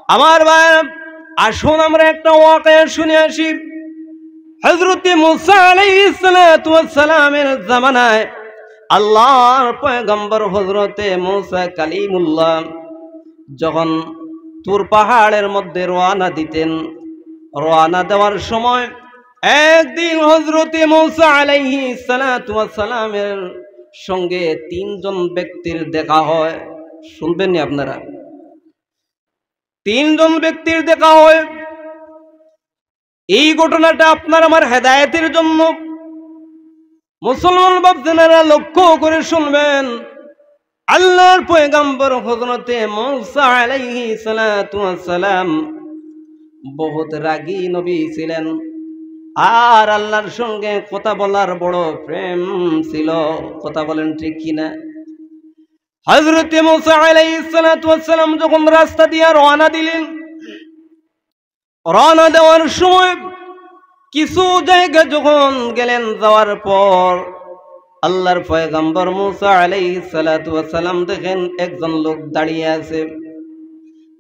আমার ভাই, আসুন আমরা একটা ওয়াকিয়া শুনে আসি। হযরত মুসা আলাইহিস সালাতু ওয়াস সালামের জামানায় আল্লাহর পয়গম্বর হযরতে মুসা কালিমুল্লাহ যখন তুর পাহাড়ের মধ্যে রওনা দিতেন, রওনা দেওয়ার সময় একদিন হযরতে মুসা আলাইহিস সালাতু ওয়াস সালামের সঙ্গে তিনজন ব্যক্তির দেখা হয়। শুনবেন নি আপনারা? তিনজন ব্যক্তির দেখা হয়। এই ঘটনাটা আপনার আমার হেদায়েতের জন্য মুসলমান বাপজানেরা লক্ষ্য করে শুনবেন। আল্লাহর পয়গম্বর হযরতে মুসা আলাইহিস সালাতু ওয়াস সালাম বহুত রাগী নবী ছিলেন, আর আল্লাহর সঙ্গে কথা বলার বড় প্রেম ছিল। কথা বলেন ঠিক কিনা? হযরত মুসা আলাইহিস সালাতু ওয়াস সালাম যখন রাস্তা দিয়ে রওনা দিলেন, রওনা দেওয়ার সময় কিছু জায়গা যখন গেলেন, যাওয়ার পর আল্লাহর পয়গম্বর মুসা আলাইহিস সালাতু ওয়াস সালাম দেখেন একজন লোক দাঁড়িয়ে আছে।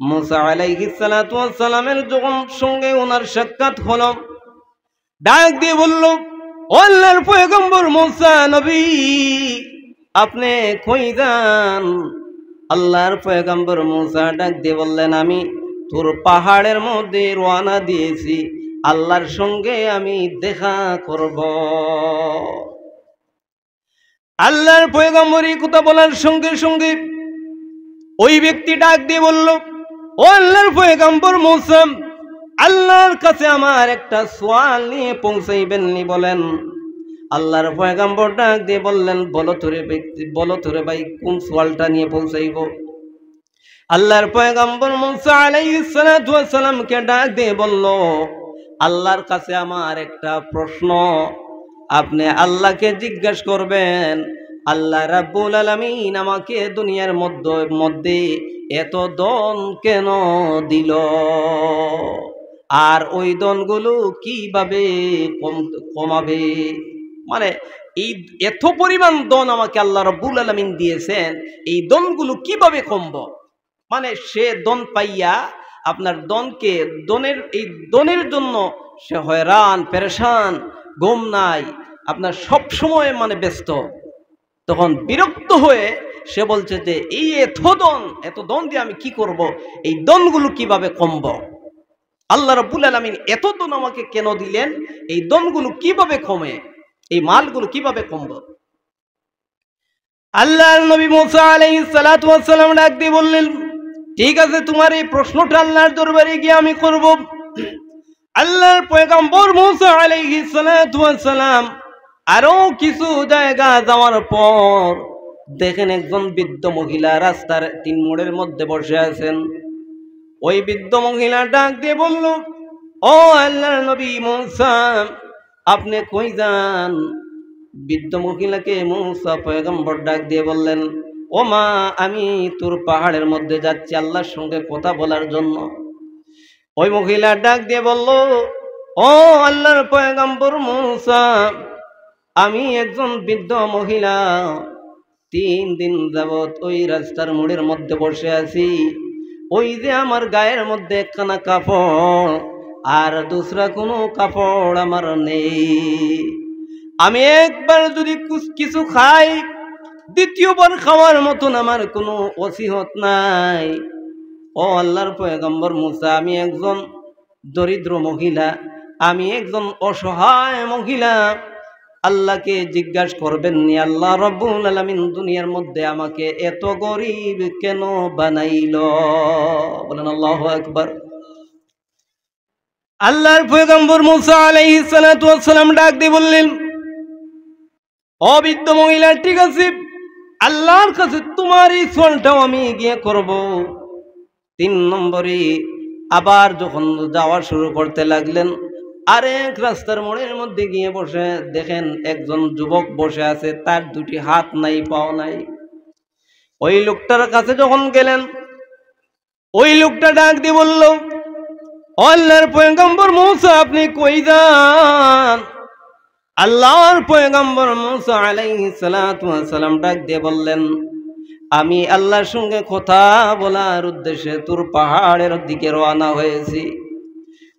মুসা আলাইহিস সালাতু ওয়াস সালামের যখন সঙ্গে ওনার সাক্ষাৎ হলো, ডাক দিয়ে বলল, ও আল্লাহর পয়গম্বর মুসা নবী, আপনি কই যান? আল্লাহর পয়গম্বর মুসা ডাক দিয়ে বললেন, আমি তোর পাহাড়ের মধ্যে রওনা দিয়েছি, আল্লাহর সঙ্গে আমি দেখা করব। আল্লাহর পয়গম্বর এই কথা বলার সঙ্গে সঙ্গে ওই ব্যক্তি ডাক দিয়ে বলল, ও আল্লাহর পয়গম্বর মুসা, আল্লাহর কাছে আমার একটা সওয়াল নিয়ে পৌঁছাইবেন নি বলেন। আল্লাহর পয়গম্বর ডাক দিয়ে বললেন, বলো তোরে ব্যক্তি, বলো তোরে ভাই, কোন সওয়ালটা নিয়ে পৌঁছাইব? আল্লাহর পয়গম্বর মুসা আলাইহিস সালাতু ওয়াস সালামকে ডাক দিয়ে বলল, আল্লাহর কাছে আমার একটা প্রশ্ন, আপনি আল্লাহকে জিজ্ঞাসা করবেন, আল্লাহ রাব্বুল আলামিন আমাকে দুনিয়ার মধ্যে এত দন কেন দিল, আর ওই দনগুলো কিভাবে কমাবে? মানে এই এত পরিমাণ দন আমাকে আল্লাহ রাব্বুল আলামিন দিয়েছেন, এই দনগুলো কিভাবে কমবো? মানে সে দন পাইয়া আপনার দনকে এই দনের জন্য সে হয়রান পেরেশান, ঘুম নাই, আপনার সব সময় মানে ব্যস্ত। তখন বিরক্ত হয়ে সে বলছে যে এই এত দন দিয়ে আমি কি করব, এই দনগুলো কিভাবে কমবো? আল্লাহ রাব্বুল আলামিন এত দন আমাকে কেন দিলেন, এই দনগুলো কিভাবে কমে, এই মালগুলো কিভাবে কমবো? আল্লাহর নবী মুসা আলাইহিস সালাতু ওয়াস সালাম ডাক দিয়ে বললেন, ঠিক আছে, তোমার এই প্রশ্নটা আল্লাহর দরবারে গিয়ে আমি করব। আল্লাহর পয়গম্বর মুসা আলাইহিস সালাতু ওয়াস সালাম আরো কিছু জায়গা যাওয়ার পর দেখেন একজন বৃদ্ধ মহিলা রাস্তার 3 মোড়ের মধ্যে বসে আছেন। ওই বৃদ্ধ মহিলা ডাক দিয়ে বলল, ও আল্লাহর নবী মুসা, আপনি কই যান? বৃদ্ধ মহিলাকে মুসা পয়গম্বর ডাক দিয়ে বললেন, ও মা, আমি তোর পাহাড়ের মধ্যে যাচ্ছি আল্লাহর সঙ্গে কথা বলার জন্য। ওই মহিলা ডাক দিয়ে বলল, ও আল্লাহর পয়গম্বর মুসা, আমি একজন বৃদ্ধ মহিলা, 3 দিন যাবত ওই রাস্তার মোড়ের মধ্যে বসে আছি। ওই যে আমার গায়ের মধ্যে একখানা কাপড়, আর দুসরা কোনো কাপড় আমার নেই। আমি একবার যদি কিছু খাই, দ্বিতীয়বার খাওয়ার মতন আমার কোনো ওসিহত নাই। ও আল্লাহর পয়গম্বর মুসা, আমি একজন দরিদ্র মহিলা, আমি একজন অসহায় মহিলা, আল্লাহকে জিজ্ঞাসা করবেন নি আল্লাহ রাব্বুল আলামিন দুনিয়ার মধ্যে আমাকে এত গরিব কেন বানাইল? বলেন আল্লাহু আকবার। আল্লাহর পয়গম্বর মুসা আলাইহিস সালাতু ওয়াস সালাম ডাক দিয়ে বললেন, ও বৃদ্ধ মহিলা, ঠিক আছে, আল্লাহর কাছে তোমার এই সওয়ালটাও আমি গিয়ে করব। 3 নম্বরে আবার যখন যাওয়া শুরু করতে লাগলেন, আরেক রাস্তার মোড়ের মধ্যে গিয়ে বসে দেখেন একজন যুবক বসে আছে, তার 2টি হাত নাই, পাও নাই। ওই লোকটার কাছে যখন গেলেন, ওই লোকটা ডাক দিয়ে বলল, আল্লাহর পয়গম্বর মুসা, আপনি কই যান? আল্লাহর পয়গম্বর মুসা আলাইহিস সালাতু ওয়াস সালাম ডাক দিয়ে বললেন, আমি আল্লাহর সঙ্গে কথা বলার উদ্দেশ্যে তুর পাহাড়ের দিকে রওনা হয়েছি।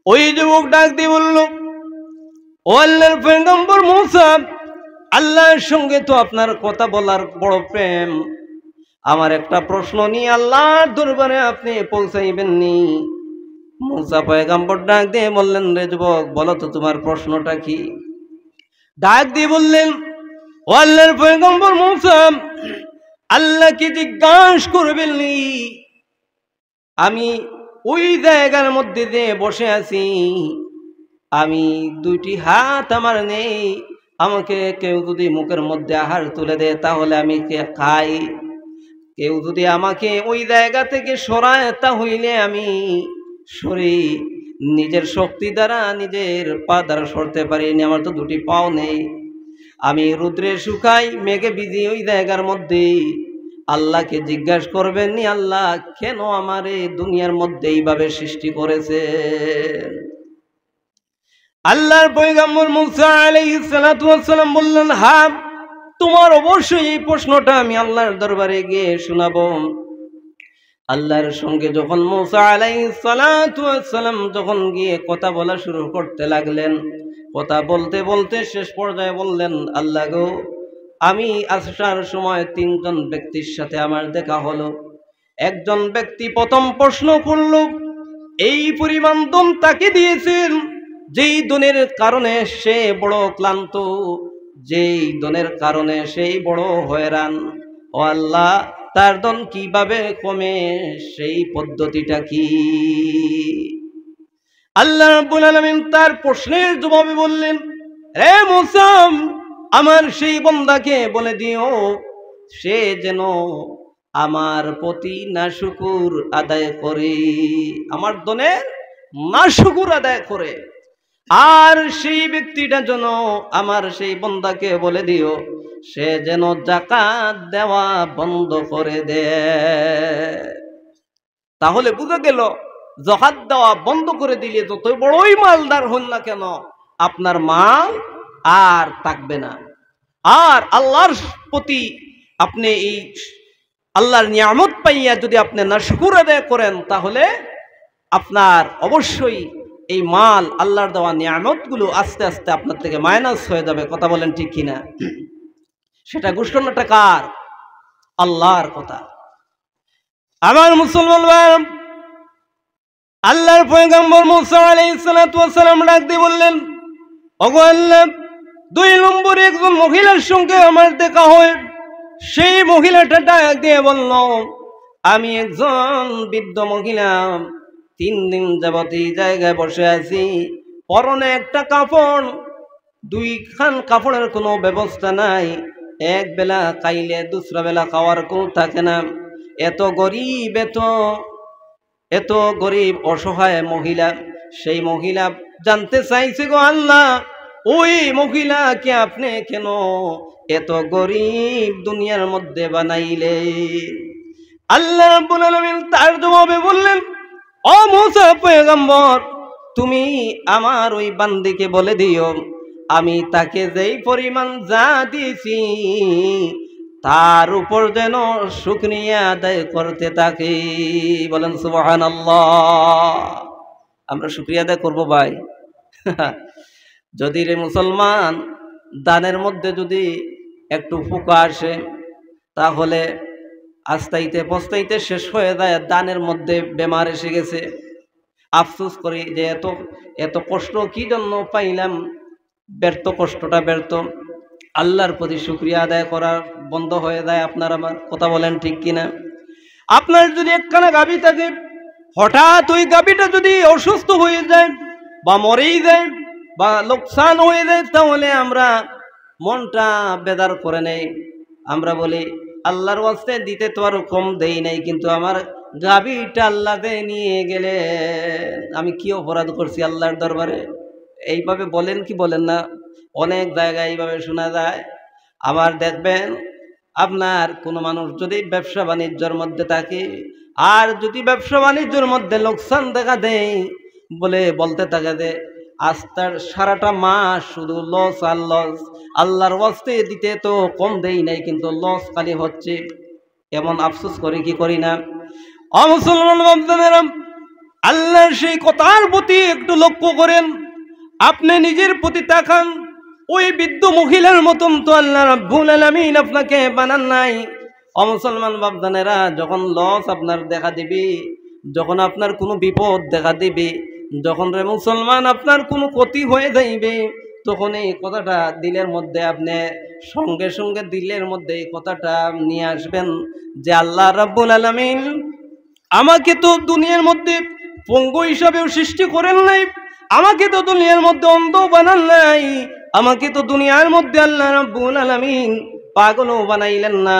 ওই যুবক ডাক দিয়ে বলল, ও আল্লাহর পয়গম্বর মূসা, আল্লাহর সঙ্গে তো আপনার কথা বলার বড় প্রেম, আমার একটা প্রশ্ন নিয়ে আল্লাহর দরবারে আপনি পৌঁছাইবেননি? মূসা পয়গম্বর ডাক দিয়ে বললেন, রে যুবক, বলো তো তোমার প্রশ্নটা কি? ডাক দিয়ে বললেন, ও আল্লাহর পয়গম্বর মূসা, আল্লাহকে জিজ্ঞাসা করবেননি, আমি ওই জায়গার মধ্যে যে বসে আছি, আমি দুইটি হাত আমার নেই, আমাকে কেউ যদি মুখের মধ্যে আহার তুলে দেয় তাহলে আমি খাই, কেউ যদি আমাকে ওই জায়গা থেকে সরায় তাহলে আমি সরি, নিজের শক্তি দ্বারা নিজের পা দ্বারা সরতে পারিনি, আমার তো দুটি পাও নেই, আমি রুদ্রে শুকাই মেঘে ভিজি ওই জায়গার মধ্যে। আল্লাহকে জিজ্ঞাসা করবেন নি, আল্লাহ কেন আমার এই দুনিয়ার মধ্যে এইভাবে সৃষ্টি করেছে? আল্লাহর পয়গম্বর মূসা আলাইহিস সালাতু ওয়াস সালাম বললেন, হ্যাঁ, তোমার অবশ্যই এই প্রশ্নটা আমি আল্লাহর দরবারে গিয়ে শোনাবো। আল্লাহর সঙ্গে যখন মূসা আলাইহিস সালাতু ওয়াস সালাম যখন গিয়ে কথা বলা শুরু করতে লাগলেন, কথা বলতে বলতে শেষ পর্যায়ে বললেন, আল্লাহ গো, আমি আসার সময় তিনজন ব্যক্তির সাথে আমার দেখা হলো। একজন ব্যক্তি প্রথম প্রশ্ন করল, এই পরিমাণ দম তাকে দিয়েছেন যেই দনের কারণে সে বড় ক্লান্ত, যেই দনের কারণে সেই বড় হয়রান। ও আল্লাহ, তার দন কিভাবে কমে, সেই পদ্ধতিটা কি? আল্লাহ রাব্বুল আলামিন তার প্রশ্নের জবাবে বললেন, হে মূসা, আমার সেই বান্দাকে বলে দিও সে যেন আমার প্রতি নাশুকুর আদায় করে, আমার দনের নাশুকুর আদায় করে। আর সেই ব্যক্তিটা যেন, আমার সেই বান্দাকে বলে দিও সে যেন যাকাত দেওয়া বন্ধ করে দেয়। তাহলে বুঝা গেল, যাকাত দেওয়া বন্ধ করে দিলে যত বড়ই মালদার হন না কেন, আপনার মাল আর থাকবে না। আর আল্লাহর প্রতি আপনি এই আল্লাহর নিয়ামত পাইয়া যদি আপনি নাশুকুর আদায় করেন, তাহলে আপনার অবশ্যই এই মাল, আল্লাহর দেওয়া নিয়ামতগুলো আস্তে আস্তে আপনার থেকে মাইনাস হয়ে যাবে। কথা বলেন ঠিক কিনা? সেটা ঘোষণাটা কার? আল্লাহর কথা। আমার মুসলমান ভাই, আল্লাহর পয়গম্বর মূসা আলাইহিস সালাতু ওয়াস সালাম ডাক দিয়ে বললেন, ওগো আল্লাহ, 2 নম্বরে একজন মহিলার সঙ্গে আমার দেখা হয়। সেই মহিলাটা ডাক দিয়ে বলল, আমি একজন বৃদ্ধ মহিলা, 3 দিন যাবত এই জায়গায় বসে আছি, পরনে একটা কাপড়, 2 খান কাপড়ের কোনো ব্যবস্থা নাই, এক বেলা খাইলে দুসরা বেলা খাওয়ার কোনো থাকে না, এত গরিব, এত গরিব অসহায় মহিলা। সেই মহিলা জানতে চাইছে, গো আল্লাহ, ওই মহিলাকে আপনি কেন এত গরিব দুনিয়ার মধ্যে বানাইলে? আল্লাহ রাব্বুল আলামিন তার জবাবে বললেন, ও মূসা পয়গম্বর, তুমি আমার ওই বান্দিকে বলে দিও আমি তাকে যেই পরিমাণ যা দিয়েছি তার উপর যেন শুকরিয়া আদায় করতে থাকে। বলেন সুবহানাল্লাহ। আমরা শুকরিয়া আদায় করবো ভাই? যদি রে মুসলমান, দানের মধ্যে যদি একটু ফুকা আসে তাহলে আস্তাইতে পস্তাইতে শেষ হয়ে যায়, দানের মধ্যে বেমার এসে গেছে, আফসোস করি যে এত কষ্ট কি জন্য পাইলাম, ব্যর্থ, কষ্টটা ব্যর্থ। আল্লাহর প্রতি শুকরিয়া আদায় করা বন্ধ হয়ে যায় আপনার আমার। কথা বলেন ঠিক কিনা? আপনার যদি একখানা গাভী থাকে, হঠাৎ ওই গাভীটা যদি অসুস্থ হয়ে যায় বা মরেই যায় বা লোকসান হয়ে যায়, তাহলে আমরা মনটা বেদার করে নেই। আমরা বলি, আল্লাহর ওয়াস্তে দিতে তো আর কম দেই নাই, কিন্তু আমার গাভীটা আল্লাহ নিয়ে গেলে আমি কি অপরাধ করছি আল্লাহর দরবারে? এইভাবে বলেন কি বলেন না? অনেক জায়গায় এইভাবে শোনা যায়। আবার দেখবেন, আপনার কোনো মানুষ যদি ব্যবসা বাণিজ্যের মধ্যে থাকে, আর যদি ব্যবসা বাণিজ্যের মধ্যে লোকসান দেখা দেয়, বলতে থাকে যে আস্তার সারাটা মাস শুধু লস আর লস, আল্লাহর ওয়াস্তে দিতে তো কম দেই নাই, কিন্তু লস খালি হচ্ছে। এমন আফসোস করি কি করি না? মুসলমান বান্দারা, আল্লাহর সেই কথার প্রতি একটু লক্ষ্য করেন। আপনি নিজের প্রতি তাকান। ওই বৃদ্ধ মহিলার মতন তো আল্লাহ রাব্বুল আলামিন আপনাকে বানান নাই। মুসলমান বান্দারা, যখন লস আপনার দেখা দিবে, যখন আপনার কোনো বিপদ দেখা দিবে, যখন রে মুসলমান আপনার কোনো ক্ষতি হয়ে যাইবে, তখন এই কথাটা দিলের মধ্যে আপনি সঙ্গে সঙ্গে দিলের মধ্যে এই কথাটা নিয়ে আসবেন যে আল্লাহ রাব্বুল আলামিন আমাকে তো দুনিয়ার মধ্যে পঙ্গু হিসাবেও সৃষ্টি করেন নাই, আমাকে তো দুনিয়ার মধ্যে অন্ধ বানান নাই, আমাকে তো দুনিয়ার মধ্যে আল্লাহ রাব্বুল আলামিন পাগলও বানাইলেন না,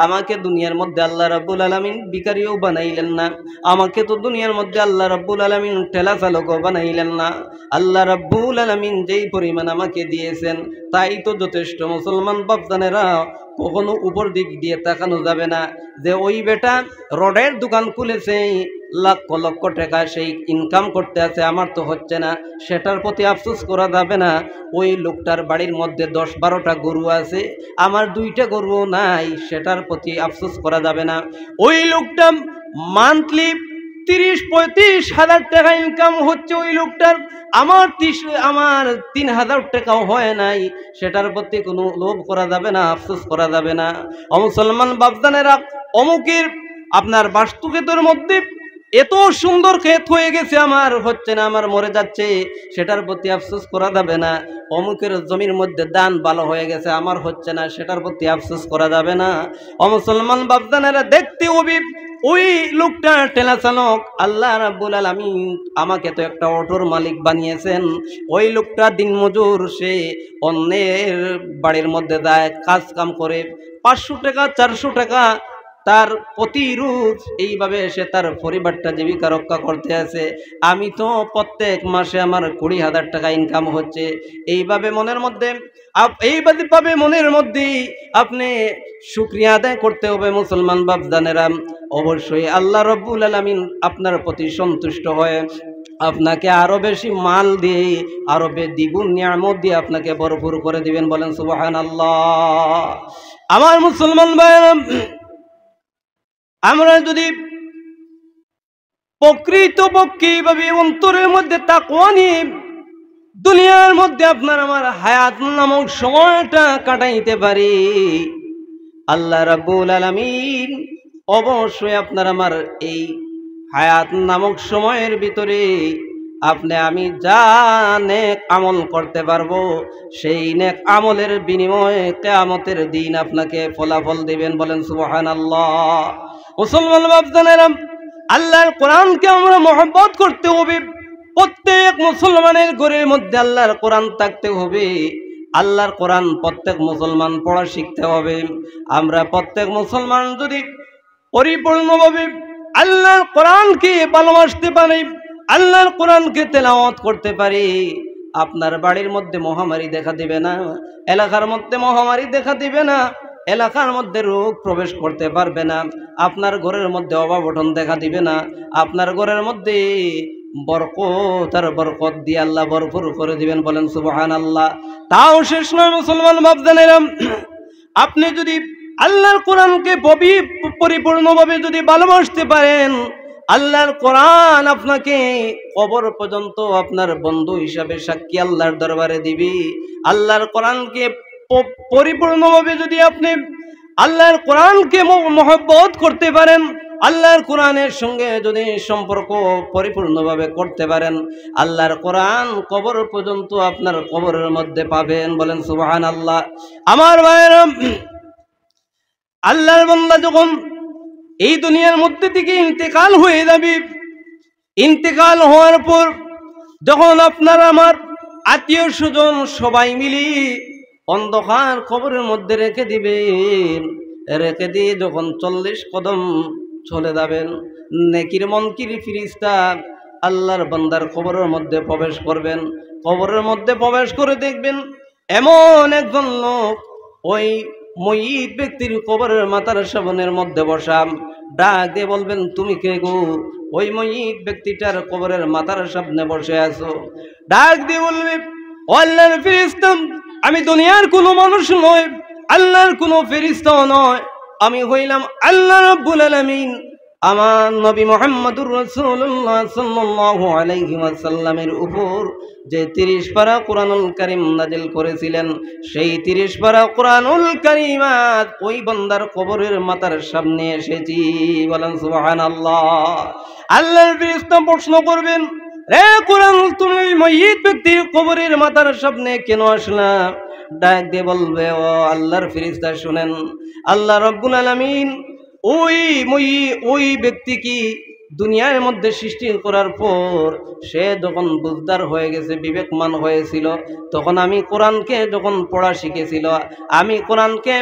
আমাকে দুনিয়ার মধ্যে আল্লাহ রাব্বুল আলামিন ভিখারিও বানাইলেন না, আমাকে তো দুনিয়ার মধ্যে আল্লাহ রাব্বুল আলামিন ঠেলা চালকও বানাইলেন না। আল্লাহ রাব্বুল আলামিন যেই পরিমাণ আমাকে দিয়েছেন তাই তো যথেষ্ট। মুসলমান বাপজানেরা, কখনো উপর দিক দিয়ে তাকানো যাবে না যে ওই বেটা রডের দোকান খুলেছে, লক্ষ লক্ষ টাকা সেই ইনকাম করতে আছে, আমার তো হচ্ছে না, সেটার প্রতি আফসোস করা যাবে না। ওই লোকটার বাড়ির মধ্যে 10-12টা গরু আছে, আমার 2টা গরু নাই, সেটার প্রতি আফসোস করা যাবে না। ওই লোকটা মান্থলি 30-35 হাজার টাকা ইনকাম হচ্ছে ওই লোকটার, আমার 3,000 টাকাও হয় নাই, সেটার প্রতি কোনো লোভ করা যাবে না, আফসোস করা যাবে না। মুসলমান বাপদানেরা, অমুকের আপনার বাস্তুক্ষেতের মধ্যে এত সুন্দর ক্ষেত হয়ে গেছে, আমার হচ্ছে না, আমার মরে যাচ্ছে, সেটার প্রতি আফসোস করা যাবে না। অমুকের জমির মধ্যে দান ভালো হয়ে গেছে, আমার হচ্ছে না, সেটার প্রতি আফসোস করা যাবে না। মুসলমান বাপদানেরা, দেখতে হবে ওই লোকটা ঠেলা চালক, আল্লাহ রাব্বুল আলামিন আমাকে তো একটা অটোর মালিক বানিয়েছেন। ওই লোকটা দিনমজুর, সে অন্যের বাড়ির মধ্যে যায়, কাজ কাম করে 500 টাকা 400 টাকা তার প্রতিরোধ, এইভাবে সে তার পরিবারটা জীবিকা রক্ষা করতে আছে। আমি তো প্রত্যেক মাসে আমার 20,000 টাকা ইনকাম হচ্ছে। এইভাবে মনের মধ্যে মনের মধ্যে আপনি শুকরিয়া আদায় করতে হবে। মুসলমান বাপজানেরা, অবশ্যই আল্লাহ রাব্বুল আলামিন আপনার প্রতি সন্তুষ্ট হয়ে আপনাকে আরো বেশি মাল দিয়ে, আরো দ্বিগুণ নিয়ামত দিয়ে আপনাকে ভরপুর করে দিবেন। বলেন সুবহানাল্লাহ। আমার মুসলমান ভাইরা, আমরা যদি প্রকৃতপক্ষে এইভাবে অন্তরের মধ্যে তাকওয়া নিয়ে দুনিয়ার মধ্যে আপনার আমার হায়াত নামক সময়টা কাটাইতে পারি, আল্লাহ রাব্বুল আলামিন অবশ্যই আপনার আমার এই হায়াত নামক সময়ের ভিতরে আমি যা নেক আমল করতে পারবো, সেই নেক আমলের বিনিময়ে কিয়ামতের দিন আপনাকে ফলাফল দিবেন। বলেন সুবহানাল্লাহ। মুসলমান বাপজানেরা, আল্লাহর কোরআনকে আমরা মহব্বত করতে হবে। প্রত্যেক মুসলমানের ঘরের মধ্যে আল্লাহর কোরআন থাকতে হবে। আল্লাহর কোরআন প্রত্যেক মুসলমান পড়া শিখতে হবে। আমরা প্রত্যেক মুসলমান যদি পরিপূর্ণভাবে আল্লাহর কোরআনকে ভালোবাসতে পারি, আল্লাহর কোরআনকে তেলাওয়াত করতে পারি, আপনার বাড়ির মধ্যে মহামারী দেখা দিবে না, এলাকার মধ্যে মহামারী দেখা দিবে না, এলাকার মধ্যে রোগ প্রবেশ করতে পারবে না, আপনার ঘরের মধ্যে অভাব অনটন দেখা দিবে না, আপনার ঘরের মধ্যে বরকত আর বরকত দিয়ে আল্লাহ ভরপুর করে দিবেন। বলেন সুবহানাল্লাহ। তাও শেষ নয় মুসলমান বাপজানেরা, আপনি যদি আল্লাহর কোরআনকে পরিপূর্ণভাবে যদি ভালোবাসতে পারেন, আল্লাহর কোরআন আপনাকে কবর পর্যন্ত আপনার বন্ধু হিসাবে সাক্ষী আল্লাহর দরবারে দিবি। আল্লাহর কোরআনকে পরিপূর্ণভাবে যদি আপনি আল্লাহর কোরআনকে মহব্বত করতে পারেন, আল্লাহর কোরআনের সঙ্গে যদি সম্পর্ক পরিপূর্ণভাবে করতে পারেন, আল্লাহর কোরআন কবর পর্যন্ত আপনার কবরের মধ্যে পাবেন। বলেন সুবহানাল্লাহ। আমার ভাইরা, আল্লাহর বান্দা যখন এই দুনিয়ার মধ্যে থেকে ইন্তেকাল হয়ে যাবে, ইন্তেকাল হওয়ার পর যখন আপনার আমার আত্মীয় স্বজন সবাই মিলে অন্ধকার কবরের মধ্যে রেখে দিবেন, রেখে দিয়ে যখন 40 কদম চলে যাবেন, নেকির মনকির ফেরেশতা আল্লাহর বান্দার কবরের মধ্যে প্রবেশ করবেন। কবরের মধ্যে প্রবেশ করে দেখবেন এমন একজন লোক ওই ময়িত ব্যক্তির কবরের মাথার সামনের মধ্যে বসা, ডাক দিয়ে বলবেন, তুমি কে গো? ওই ময়িত ব্যক্তিটার কবরের মাথার সামনে বসে আছো। ডাক দিয়ে বলবে, ও আল্লাহর ফেরেশতা, আমি দুনিয়ার কোনো মানুষ নয়, আল্লাহর কোনো ফেরেশতাও নয়, আমি হইলাম আল্লাহ রাব্বুল আলামিন আমার নবী মুহাম্মদুর রাসূলুল্লাহ সাল্লাল্লাহু আলাইহি ওয়াসাল্লামের উপর যে 30 পারা কোরআনুল কারীম নাযিল করেছিলেন, সেই 30 পারা কোরআনুল কারীমাত ওই বান্দার কবরের মাথার সামনে এসেছি। বলেন সুবহানাল্লাহ। আল্লাহর ফেরেশতা প্রশ্ন করবেন, রে কোরআন তুমি মাইয়িত ব্যক্তির কবরের মাথার সামনে কেন আসলা? ডাক দিয়ে বলবে, ও আল্লাহর ফেরেশতা শুনেন, আল্লাহ রাব্বুল আলামিন ওই ব্যক্তি কি দুনিয়ার মধ্যে সৃষ্টি করার পর সে যখন বুঝদার হয়ে গেছে, বিবেকমান হয়েছিল, তখন আমি কোরআনকে যখন পড়া শিখেছিল, আমি কোরআনকে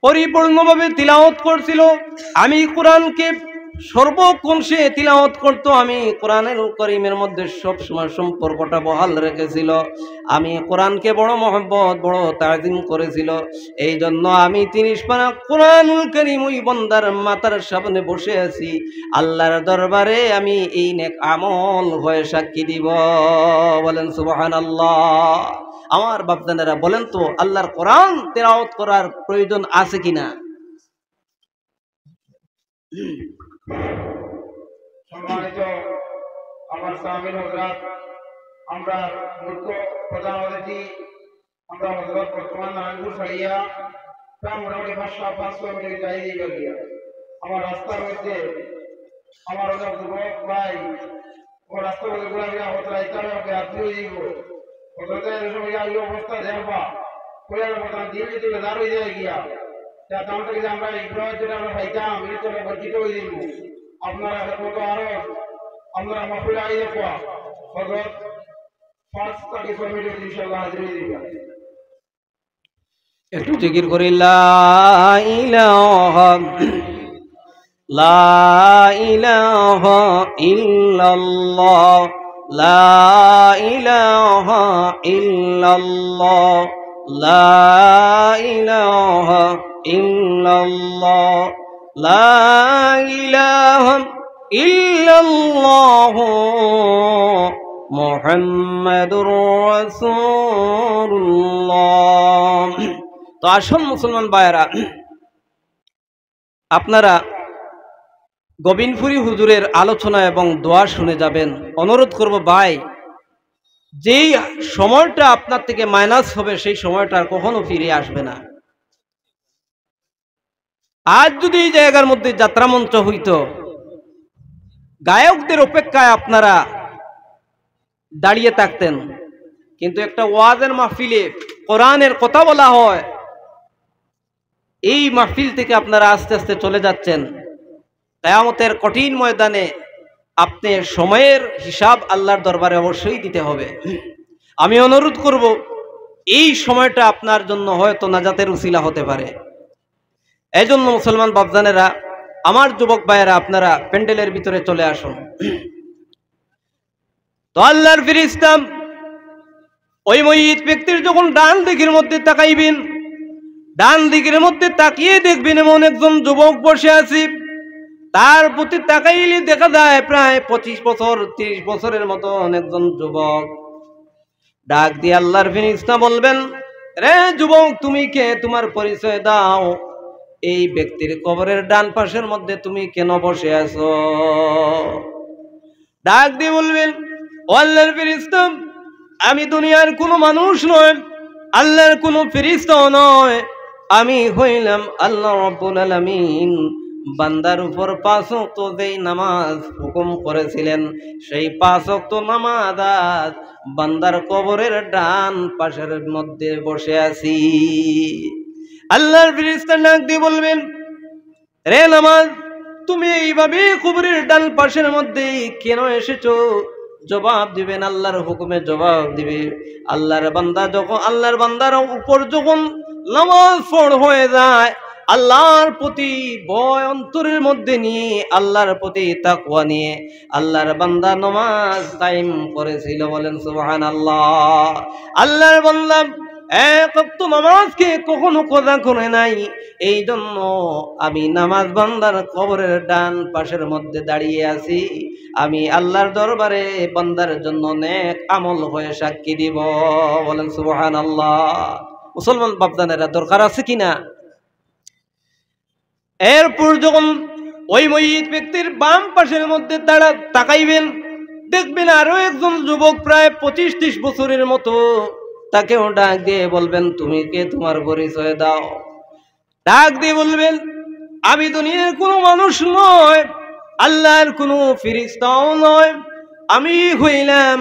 পরিপূর্ণভাবে তিলাওয়াত করছিল, আমি কোরআনকে সর্বক্ষণ সে তিলাওয়াত করত, আমি কোরআনের কারীমের মধ্যে সবসময় সম্পর্কটা বহাল রেখেছিল, আমি কোরআনকে বড় মহব্বত বড় তাজিম করেছিল। এই জন্য আমি 30 পারা কোরআনুল কারীম ওই বান্দার মাথার সামনে বসে আছি, আল্লাহর দরবারে আমি এই নেক আমল হয়ে সাক্ষী দিব। বলেন সুবহানাল্লাহ। আমার বাপদানেরা বলেন তো, আল্লাহর কোরআন তেলাওয়াত করার প্রয়োজন আছে কিনা? সম্মানিত আমার সামিল হযরত, আমরা মুখ্য প্রধান অতিথি, আমরা হযরত বর্তমান নারায়ণপুর সারিয়া প্রায় মোটামুটি 500 মিটার যাই গিয়া আমার রাস্তার মধ্যে আমার অনেক যুবক ভাই ও রাস্তার মধ্যে ঘোরাফেরা হতে রাইতে আত্মীয় দিব হযরতের সময় এই অবস্থা দেখবা কোয়ার মতন দিল্লি থেকে দাঁড়িয়ে যায় গিয়া তা তার থেকে আমরা ইব্রাহিম যেটা আমরা পাইতাম এই তো বর্ধিত হয়ে দিব। আপনারা কত আরো আমরা মাহফিলে আইলে কোয়া হযরত 5 মিনিট ইনশাআল্লাহ হাজির হয়ে দিবা। একটু জিকির করি, লা ইলাহা ইল্লাল্লাহ, লা ইলাহা ইল্লাল্লাহ, লা ইলাহা ইল্লাল্লাহ, লা ইলাহা ইল্লাল্লাহ মুহাম্মাদুর রাসূলুল্লাহ। তো আসুন মুসলমান ভাইয়েরা, আপনারা গোবিন্দপুরী হুজুরের আলোচনা এবং দোয়া শুনে যাবেন। অনুরোধ করব ভাই, যেই সময়টা আপনার থেকে মাইনাস হবে সেই সময়টা আর কখনো ফিরে আসবে না। আজ যদি এই জায়গার মধ্যে যাত্রা মঞ্চ হইতো, গায়কদের অপেক্ষায় আপনারা দাঁড়িয়ে থাকতেন, কিন্তু একটা ওয়াজের মাহফিলে কোরআনের কথা বলা হয়, এই মাহফিল থেকে আপনারা আস্তে আস্তে চলে যাচ্ছেন। কিয়ামতের কঠিন ময়দানে আপনি সময়ের হিসাব আল্লাহর দরবারে অবশ্যই দিতে হবে। আমি অনুরোধ করব, এই সময়টা আপনার জন্য হয়তো নাজাতের উসিলা হতে পারে। এজন্য মুসলমান বাপজানেরা, আমার যুবক ভাইয়েরা, আপনারা প্যান্ডেলের ভিতরে চলে আসুন। তো আল্লাহর ফেরেশতা ওই ময়িত ব্যক্তির যখন ডান দিকের মধ্যে তাকাইবেন, ডান দিকের মধ্যে তাকিয়ে দেখবেন এমন একজন যুবক বসে আছে। তার প্রতি তাকাইলে দেখা যায় প্রায় 25 বছর 30 বছরের মতো একজন যুবক। ডাক দিয়ে আল্লাহর ফেরেশতা বলবেন, রে যুবক, তুমি কে? তোমার পরিচয় দাও। এই ব্যক্তির কবরের ডান পাশের মধ্যে তুমি কেন বসে আছো? ডাক দিয়ে বলবেন, ও আল্লাহর ফেরেশতা, আমি দুনিয়ার কোনো মানুষ নয়, আল্লাহর কোনো ফেরেশতাও নয়, আমি হইলাম আল্লাহ রাব্বুল আলামিন বান্দার উপর 5 ওয়াক্ত যেই নামাজ হুকুম করেছিলেন, সেই 5 ওয়াক্ত নামাজ আজ বান্দার কবরের ডান পাশের মধ্যে বসে আছি। আল্লাহর ফেরেশতা ডাক দিয়ে বলবেন, রে নামাজ, তুমি এইভাবে কবরের ডান পাশের মধ্যে কেন এসেছো? জবাব দিবেন, আল্লাহর হুকুমে জবাব দিবে। আল্লাহর বান্দার উপর যখন নামাজ ফরজ হয়ে যায়, আল্লাহর প্রতি ভয় অন্তরের মধ্যে নিয়ে, আল্লাহর প্রতি তাকওয়া নিয়ে আল্লাহর বান্দা নামাজ কায়েম করেছিল। বলেন সুবহানাল্লাহ। আল্লাহর বান্দা এক ওয়াক্ত নামাজকে কখনো কজা করে নাই। এই জন্য আমি নামাজ বান্দার কবরের ডান পাশের মধ্যে দাঁড়িয়ে আছি। আমি আল্লাহর দরবারে বান্দার জন্য নেক আমল হয়ে সাক্ষী দিব। বলেন সুবহানাল্লাহ। মুসলমান বাপদানেরা, দরকার আছে কিনা? এরপর যখন ওই মহিত ব্যক্তির বাম পাশের মধ্যে তারা তাকাইবেন, দেখবেন আরো একজন যুবক প্রায় 25-30 বছরের মতো, তাকেও ডাক দিয়ে বলবেন তুমি কে, তোমার পরিচয় দাও। ডাক দিয়ে বলবেন আমি দুনিয়ার কোনো মানুষ নয়, আল্লাহর কোনো ফেরেশতাও নয়, আমি হইলাম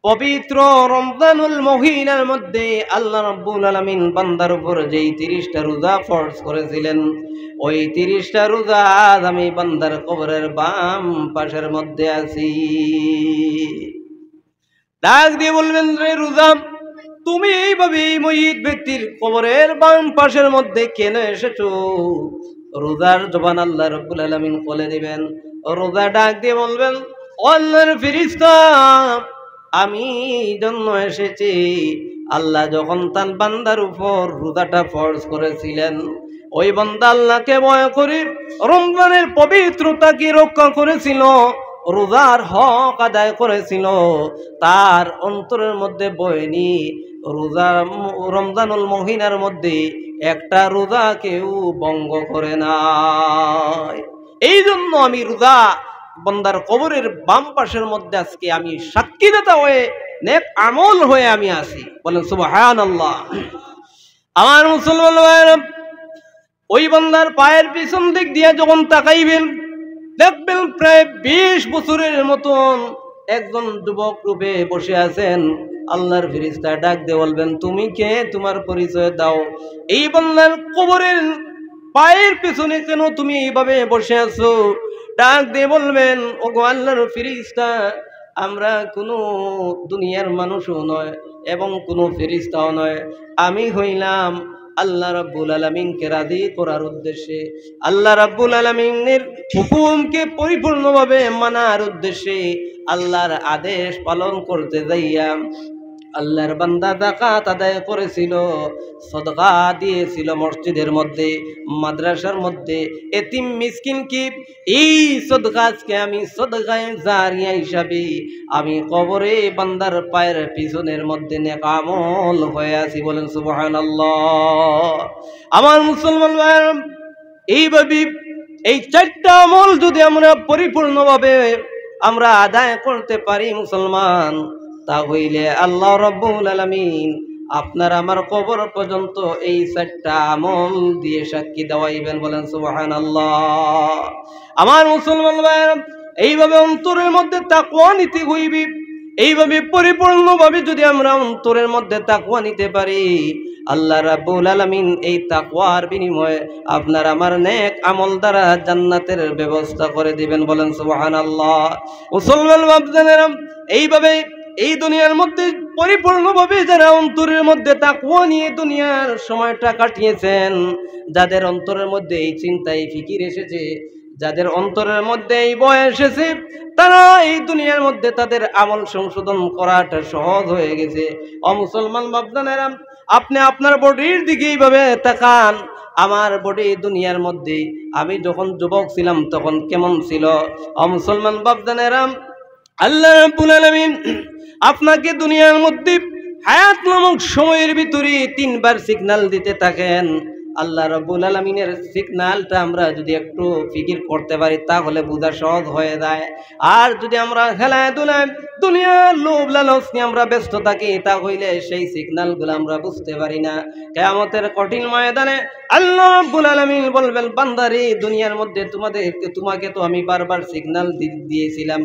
পবিত্র রমজানুল মহিনার মধ্যে আল্লাহ রাব্বুল আলামিন বান্দার উপর যেই 30টা রোজা ফরজ করেছিলেন, ওই 30টা রোজা আজ আমি বান্দার কবরের বাম পাশের মধ্যে আছি। ডাক দিয়ে বলবেন রে রোজা, তুমি এইভাবে এই মহিত ব্যক্তির কবরের বাম পাশের মধ্যে কেন এসেছো? রোজার জবান আল্লাহ রাব্বুল আলামিন বলে দিবেন। রোজা ডাক দিয়ে বলবেন ও আল্লাহর ফেরেশতা, আমি জন্য এসেছি, আল্লাহ যখন তার বান্দার উপর রোজাটা ফরজ করেছিলেন, ওই বান্দা আল্লাহকে ভয় করে রমজানের পবিত্রতাকে রক্ষা করেছিল, রোজার হক আদায় করেছিল, তার অন্তরের মধ্যে বয়নি রোজা রমজানুল মহিনার মধ্যে একটা রোজা কেউ ভঙ্গ করে নাই। এই জন্য আমি রোজা বান্দার কবরের বাম পাশের মধ্যে আজকে আমি সাক্ষীদাতা হয়ে নেক আমল হয়ে আমি আছি। বলেন সুবহানাল্লাহ। আমার মুসলমান ভাইরা, ওই বান্দার পায়ের পিছন দিক দিয়ে যখন তাকাইবেন, দেখবেন প্রায় 20 বছরের মতন একজন যুবক রূপে বসে আছেন। আল্লাহর ফেরেশতা ডাক দিয়ে বলবেন তুমি কে, তোমার পরিচয় দাও। এই বান্দার কবরের পায়ের পিছনে কেন তুমি এইভাবে বসে আছো? ডাক দিয়ে বলবেন ওগো আল্লাহর ফেরেশতা, আমরা কোনো দুনিয়ার মানুষও নয় এবং কোনো ফেরেশতাও নয়, আমি হইলাম আল্লাহ রাব্বুল আলামিনকে রাজি করার উদ্দেশ্যে, আল্লাহ রাব্বুল আলামিনের হুকুমকে পরিপূর্ণভাবে মানার উদ্দেশ্যে, আল্লাহর আদেশ পালন করতে যাইয়া আল্লাহর বান্দা যাকাত আদায় করেছিল, সদকা দিয়েছিল মসজিদের মধ্যে, মাদ্রাসার মধ্যে, এতিম মিসকিনকে, এই সদকাকে আমি সদকায়ে জারিয়া হিসাবে আমি কবরে বান্দার পায়ের পিছনের মধ্যে নেক আমল হয়ে আছি। বলেন সুবহানাল্লাহ। আমার মুসলমান ভাইরা, এইভাবে এই 4টা আমল যদি আমরা পরিপূর্ণভাবে আমরা আদায় করতে পারি মুসলমান, তা হইলে আল্লাহ রাব্বুল আলামিন আপনার আমার কবর পর্যন্ত এই 4টা আমল দিয়ে সাক্ষী দেওয়াইবেন। বলেন সুবহানাল্লাহ। আমার মুসলমান ভাইরা, এইভাবে অন্তরের মধ্যে তাকওয়া নিতে হইবে। এইভাবে পরিপূর্ণভাবে যদি আমরা অন্তরের মধ্যে তাকওয়া নিতে পারি, আল্লাহ রাব্বুল আলামিন এই তাকওয়ার বিনিময়ে আপনার আমার নেক আমল দ্বারা জান্নাতের ব্যবস্থা করে দিবেন। বলেন সুবহানাল্লাহ। মুসলমান বাপজানেরা, এইভাবে এই দুনিয়ার মধ্যে পরিপূর্ণভাবে যারা অন্তরের মধ্যে তাকওয়া নিয়ে দুনিয়ার সময়টা কাটিয়েছেন, যাদের অন্তরের মধ্যে এই চিন্তা এই ফিকির এসেছে, যাদের অন্তরের মধ্যে এই ভয় এসেছে, তারা এই দুনিয়ার মধ্যে তাদের আমল সংশোধন করাটা সহজ হয়ে গেছে। মুসলমান বাপজানেরা, আপনি আপনার বডির দিকে এইভাবে তাকান। আমার বডি দুনিয়ার মধ্যে আমি যখন যুবক ছিলাম তখন কেমন ছিল? মুসলমান বাপজানেরা, আল্লাহ রাব্বুল আলামিন আপনাকে দুনিয়ার মধ্যে হায়াত নামক সময়ের ভিতরে 3বার সিগন্যাল দিতে থাকেন। আল্লাহ রাব্বুল আলামিনের সিগন্যালটা আমরা যদি একটু ফিকির করতে পারি তাহলে বোঝা সহজ হয়ে যায়। আর যদি আমরা খেলাধুলায় দুনিয়ার লোভ লালচ নিয়ে আমরা ব্যস্ত থাকি, তাহলে সেই সিগন্যালগুলো আমরা বুঝতে পারি না। কিয়ামতের কঠিন ময়দানে আল্লাহ রাব্বুল আলামিন বলবেন বান্দারে, দুনিয়ার মধ্যে তোমাকে তো আমি বারবার সিগন্যাল দিয়েছিলাম,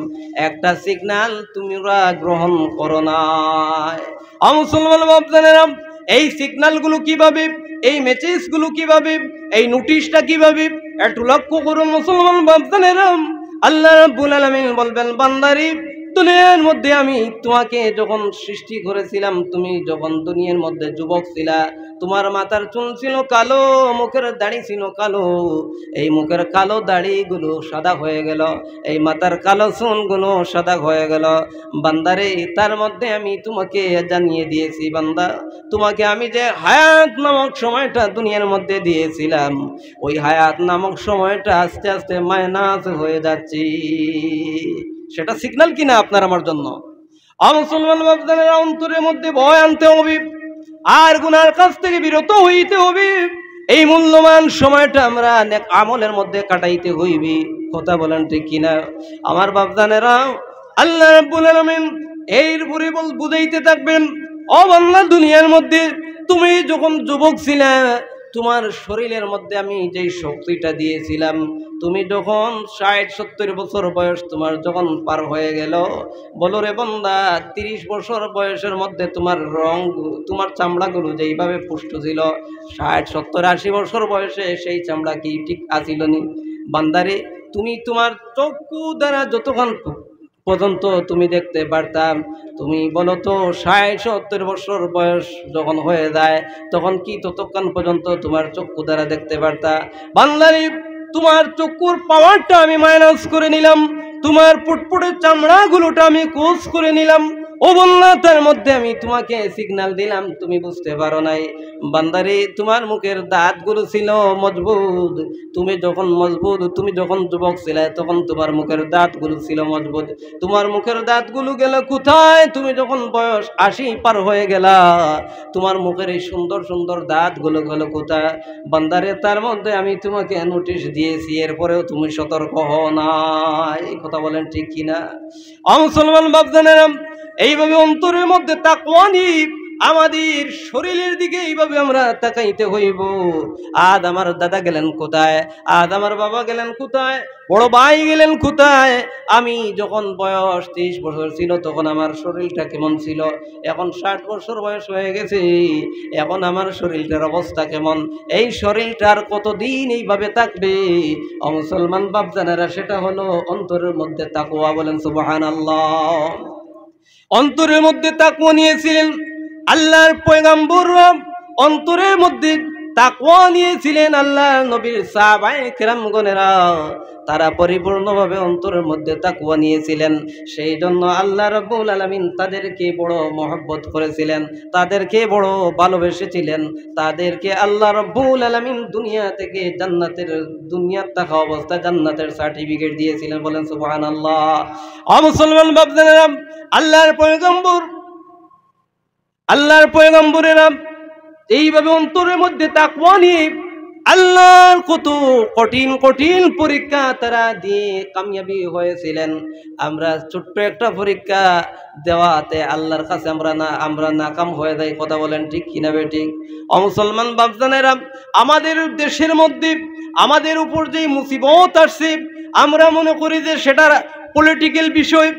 একটা সিগন্যাল তোমরা গ্রহণ করো না। মুসলমান বাপজানেরা, এই সিগন্যালগুলো কিভাবে, এই মেসেজগুলো কিভাবে, এই নোটিশটা কিভাবে, একটু লক্ষ্য করুন মুসলমান বাপজানেরা। আল্লাহ রাব্বুল আলামিন বলবেন বান্দারে, দুনিয়ার মধ্যে আমি তোমাকে যখন সৃষ্টি করেছিলাম, তুমি যখন দুনিয়ার মধ্যে যুবক ছিলা, তোমার মাথার চুল ছিল কালো, মুখের দাড়ি ছিল কালো, এই মুখের কালো দাড়িগুলো সাদা হয়ে গেল, এই মাথার কালো চুলগুলো সাদা হয়ে গেল। বান্দারে, তার মধ্যে আমি তোমাকে জানিয়ে দিয়েছি বান্দা, তোমাকে আমি যে হায়াত নামক সময়টা দুনিয়ার মধ্যে দিয়েছিলাম, ওই হায়াত নামক সময়টা আস্তে আস্তে মাইনাস হয়ে যাচ্ছে। সেটা সিগন্যাল কিনা আপনার আমার জন্য? মুসলমান বাপজানেরা, অন্তরের মধ্যে ভয় আনতে হবে আর গুনার কাছ থেকে বিরত হইতে হবে। এই মূল্যবান সময়টা আমরা নেক আমলের মধ্যে কাটাইতে হইবে। কথা বলেন ঠিক কিনা আমার বাপজানেরা? আল্লাহ রাব্বুল আলামিন এর পরে বুঝাইতে থাকবেন, ও বান্দা, দুনিয়ার মধ্যে তুমি যখন যুবক ছিলে, তোমার শরীরের মধ্যে আমি যেই শক্তিটা দিয়েছিলাম, তুমি যখন 60-70 বছর বয়স তোমার যখন পার হয়ে গেল, বলো রে বান্দা, 30 বছর বয়সের মধ্যে তোমার রং, তোমার চামড়াগুলো যেইভাবে পুষ্ট ছিল, 60-70-80 বছর বয়সে সেই চামড়া কি ঠিক আছিল নি? বান্দারে, তুমি তোমার চক্ষু দ্বারা যতক্ষণ পর্যন্ত তুমি দেখতে পারতাম, তুমি বলো তো 60-70 বছর বয়স যখন হয়ে যায় তখন কি ততক্ষণ পর্যন্ত তোমার চক্ষু দ্বারা দেখতে পারতা? বান্দারে, তোমার চক্ষুর পাওয়ারটা আমি মাইনাস করে নিলাম, তোমার ফুটফুটের চামড়াগুলোটা আমি কোচ করে নিলাম। ও বন্যা, তার মধ্যে আমি তোমাকে সিগন্যাল দিলাম, তুমি বুঝতে পারো নাই। বান্দারে, তোমার মুখের দাঁতগুলো ছিল মজবুত, তুমি যখন যুবক ছিলে তখন তোমার মুখের দাঁতগুলো ছিল মজবুত। তোমার মুখের দাঁতগুলো গেল কোথায়? তুমি যখন বয়স 80 পার হয়ে গেলা, তোমার মুখের এই সুন্দর সুন্দর দাঁতগুলো গেল কোথায়? বান্দারে, তার মধ্যে আমি তোমাকে নোটিশ দিয়েছি, এরপরেও তুমি সতর্ক হও নাই। কথা বলেন ঠিক কিনা? মুসলমান বাপজানেরা, এইভাবে অন্তরের মধ্যে তাকওয়া নিয়ে আমাদের শরীরের দিকে এইভাবে আমরা তাকাইতে হইব। আজ আমার দাদা গেলেন কোথায়? আজ আমার বাবা গেলেন কোথায়? বড় ভাই গেলেন কোথায়? আমি যখন বয়স 30 বছর ছিল তখন আমার শরীরটা কেমন ছিল? এখন 60 বছর বয়স হয়ে গেছে, এখন আমার শরীরটার অবস্থা কেমন? এই শরীরটার কতদিন এইভাবে থাকবে? মুসলমান বাপজানেরা, সেটা হলো অন্তরের মধ্যে তাকওয়া। বলেন সুবহানাল্লাহ। অন্তরের মধ্যে তাকওয়া নিয়েছিলেন আল্লাহর পয়গম্বররা, অন্তরের মধ্যে তাকওয়া নিয়েছিলেন আল্লাহর নবীর সাহাবায়ে কেরামগণেরা, তারা পরিপূর্ণভাবে অন্তরের মধ্যে তাকওয়া নিয়েছিলেন। সেই জন্য আল্লাহ রাব্বুল আলামিন তাদেরকে বড় মহব্বত করেছিলেন, তাদেরকে বড় ভালোবেসেছিলেন, তাদেরকে আল্লাহ রাব্বুল আলামিন দুনিয়া থেকে দুনিয়ার থাকা অবস্থা জান্নাতের সার্টিফিকেট দিয়েছিলেন। বলেন সুবহানাল্লাহ। মুসলমান বাপজানেরা, আল্লাহর পয়গম্বরেরা এইভাবে অন্তরের মধ্যে তাকওয়া নিয়ে আল্লাহর কত কঠিন কঠিন পরীক্ষা তারা দিয়ে কামিয়াবি হয়েছিলেন। আমরা ছোট্ট একটা পরীক্ষা দেওয়াতে আল্লাহর কাছে আমরা নাকাম হয়ে যাই। কথা বলেন ঠিক কিনা বেঠিক? মুসলমান বাপজানেরা, আমাদের দেশের মধ্যে আমাদের উপর যে মুসিবত আসছে, আমরা মনে করি যে সেটা পলিটিক্যাল বিষয়।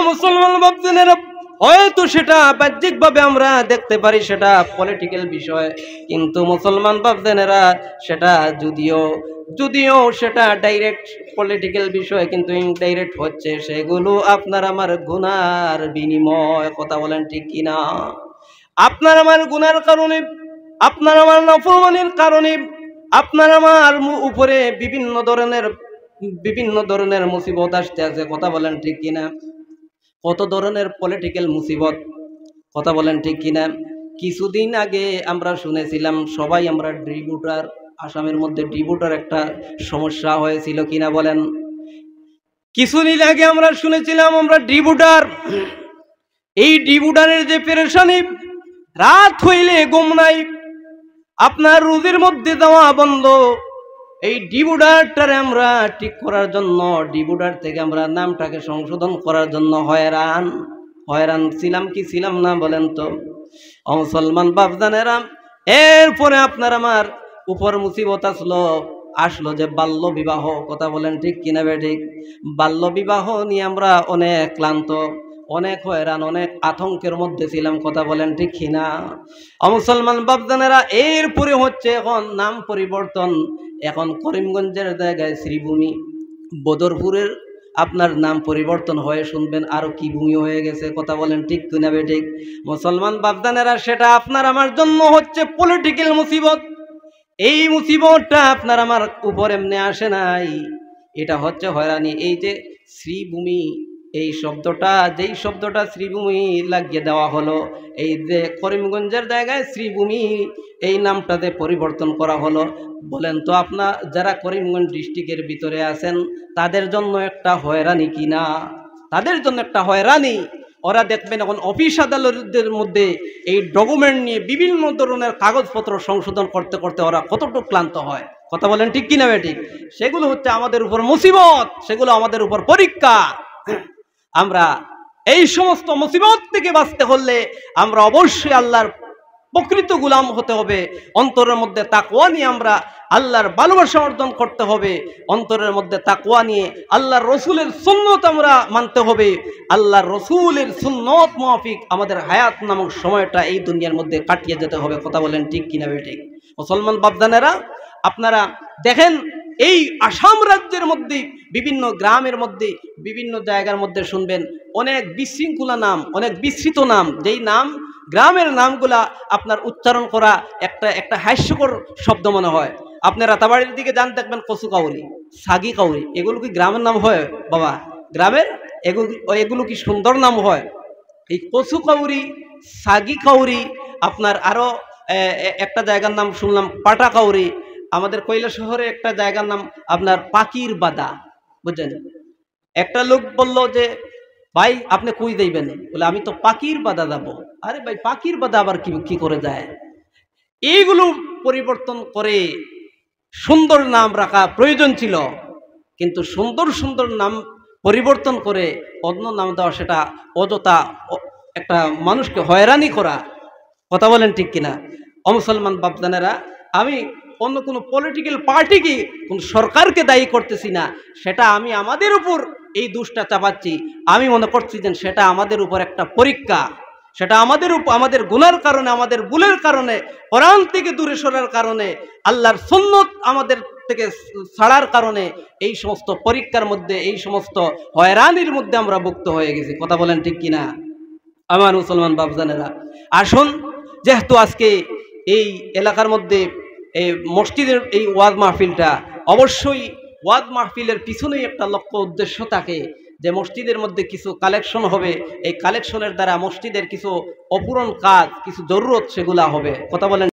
মুসলমান বাপজানেরা, হয়তো সেটা বাহ্যিকভাবে আমরা দেখতে পারি সেটা পলিটিক্যাল বিষয়, কিন্তু মুসলমান বাপজানেরা, সেটা যদিও সেটা ডাইরেক্ট পলিটিক্যাল বিষয়, কিন্তু ইনডাইরেক্ট হচ্ছে সেগুলো আপনার আমার গুনার বিনিময়। কথা বলেন ঠিক কিনা? আপনার আমার গুনার কারণে, আপনার আমার নাফরমানির কারণে আপনার আমার উপরে বিভিন্ন ধরনের মুসিবত আসতে আছে। কথা বলেন ঠিক কিনা? কত ধরনের পলিটিক্যাল মুসিবত। কথা বলেন ঠিক কিনা? কিছুদিন আগে আমরা শুনেছিলাম সবাই আমরা ডিভোটার, আসামের মধ্যে ডিভোটার একটা সমস্যা হয়েছিল কিনা বলেন? কিছুদিন আগে আমরা শুনেছিলাম আমরা ডিভোটার, এই ডিভোটারের যে পেরেশানি, রাত হইলে ঘুম নাই, আপনার রোজের মধ্যে দেওয়া বন্ধ। এই ডিভোটারটারে আমরা ঠিক করার জন্য, ডিভোটার থেকে আমরা নামটাকে সংশোধন করার জন্য হয়রান ছিলাম না বলেন তো? মুসলমান বাপজানেরা, এরপরে আপনার আমার উপর মুসিবত আসলো যে বাল্য বিবাহ। কথা বলেন ঠিক কিনা বেঠিক? বাল্য বিবাহ নিয়ে আমরা অনেক ক্লান্ত, অনেক হয়রান, অনেক আতঙ্কের মধ্যে ছিলাম। কথা বলেন ঠিক কিনা? মুসলমান বাপজানেরা, এরপরে হচ্ছে এখন নাম পরিবর্তন। এখন করিমগঞ্জের জায়গায় শ্রীভূমি, বদরপুরের আপনার নাম পরিবর্তন হয়ে শুনবেন আরো কি ভূমি হয়ে গেছে। কথা বলেন ঠিক কিনা বেঠিক? মুসলমান বাপজানেরা, সেটা আপনার আমার জন্য হচ্ছে পলিটিক্যাল মুসিবত। এই মুসিবতটা আপনার আমার উপর এমনি আসে নাই, এটা হচ্ছে হয়রানি। এই যে শ্রীভূমি, এই শব্দটা, যেই শব্দটা শ্রীভূমি লাগিয়ে দেওয়া হলো, এই যে করিমগঞ্জের জায়গায় শ্রীভূমি এই নামটাতে পরিবর্তন করা হলো, বলেন তো আপনার যারা করিমগঞ্জ ডিস্ট্রিক্টের ভিতরে আছেন তাদের জন্য একটা হয়রানি কিনা? তাদের জন্য একটা হয়রানি। ওরা দেখবেন এখন অফিস আদালতের মধ্যে এই ডকুমেন্ট নিয়ে বিভিন্ন ধরনের কাগজপত্র সংশোধন করতে করতে ওরা কতটুকু ক্লান্ত হয়। কথা বলেন ঠিক কিনা বেঠিক? সেগুলো হচ্ছে আমাদের উপর মুসিবত, সেগুলো আমাদের উপর পরীক্ষা। আমরা এই সমস্ত মুসিবত থেকে বাঁচতে হলে আমরা অবশ্যই আল্লাহর প্রকৃত গোলাম হতে হবে। অন্তরের মধ্যে তাকওয়া নিয়ে আমরা আল্লাহর ভালোবাসা অর্জন করতে হবে। অন্তরের মধ্যে তাকওয়া নিয়ে আল্লাহর রসুলের সুন্নত আমরা মানতে হবে। আল্লাহর রসুলের সুন্নত মাফিক আমাদের হায়াত নামক সময়টা এই দুনিয়ার মধ্যে কাটিয়ে যেতে হবে। কথা বলেন ঠিক কিনা বেঠিক? মুসলমান বাপদানেরা, আপনারা দেখেন এই আসাম রাজ্যের মধ্যে বিভিন্ন গ্রামের মধ্যে বিভিন্ন জায়গার মধ্যে শুনবেন অনেক বিশৃঙ্খলা নাম, অনেক বিস্তৃত নাম, যেই নাম গ্রামের নামগুলা আপনার উচ্চারণ করা একটা হাস্যকর শব্দ মনে হয়। আপনার রাতাবাড়ির দিকে যান, দেখবেন কচু কাউরি, সাগি কাউরি, এগুলো কি গ্রামের নাম হয় বাবা? গ্রামের এগুলো কি সুন্দর নাম হয়? এই কচু কাউরি, সাগি কাউরি, আপনার আরো একটা জায়গার নাম শুনলাম পাটা কাউরি। আমাদের কৈলাসহরে একটা জায়গার নাম আপনার পাকির বাদা, বুঝলেন? একটা লোক বলল যে ভাই আপনি কই যাইবেন? বলে আমি তো পাকির বাদা যাবো। আরে ভাই পাকির বাদা আবার কি করে যায়? এইগুলো পরিবর্তন করে সুন্দর নাম রাখা প্রয়োজন ছিল, কিন্তু সুন্দর সুন্দর নাম পরিবর্তন করে অন্য নাম দেওয়া সেটা অযথা একটা মানুষকে হয়রানি করা। কথা বলেন ঠিক কিনা? অমুসলমান বাপজানেরা, আমি অন্য কোনো পলিটিক্যাল পার্টিকে, কোন সরকারকে দায়ী করতেছি না, সেটা আমি আমাদের উপর এই দোষটা চাপাচ্ছি। আমি মনে করছি যে সেটা আমাদের উপর একটা পরীক্ষা, সেটা আমাদের উপর, আমাদের গুনার কারণে, আমাদের ভুলের কারণে, কোরআন থেকে দূরে সরার কারণে, আল্লাহর সুন্নত আমাদের থেকে ছাড়ার কারণে এই সমস্ত পরীক্ষার মধ্যে, এই সমস্ত হয়রানির মধ্যে আমরা ভুক্ত হয়ে গেছি। কথা বলেন ঠিক কিনা? আমার মুসলমান বাপজানেরা, আসুন, যেহেতু আজকে এই এলাকার মধ্যে এই মসজিদের এই ওয়াজ মাহফিলটা, অবশ্যই ওয়াজ মাহফিলের পিছনেই একটা লক্ষ্য উদ্দেশ্য থাকে যে মসজিদের মধ্যে কিছু কালেকশন হবে, এই কালেকশনের দ্বারা মসজিদের কিছু অপূরণ কাজ, কিছু জরুরত সেগুলা হবে। কথা বলেন।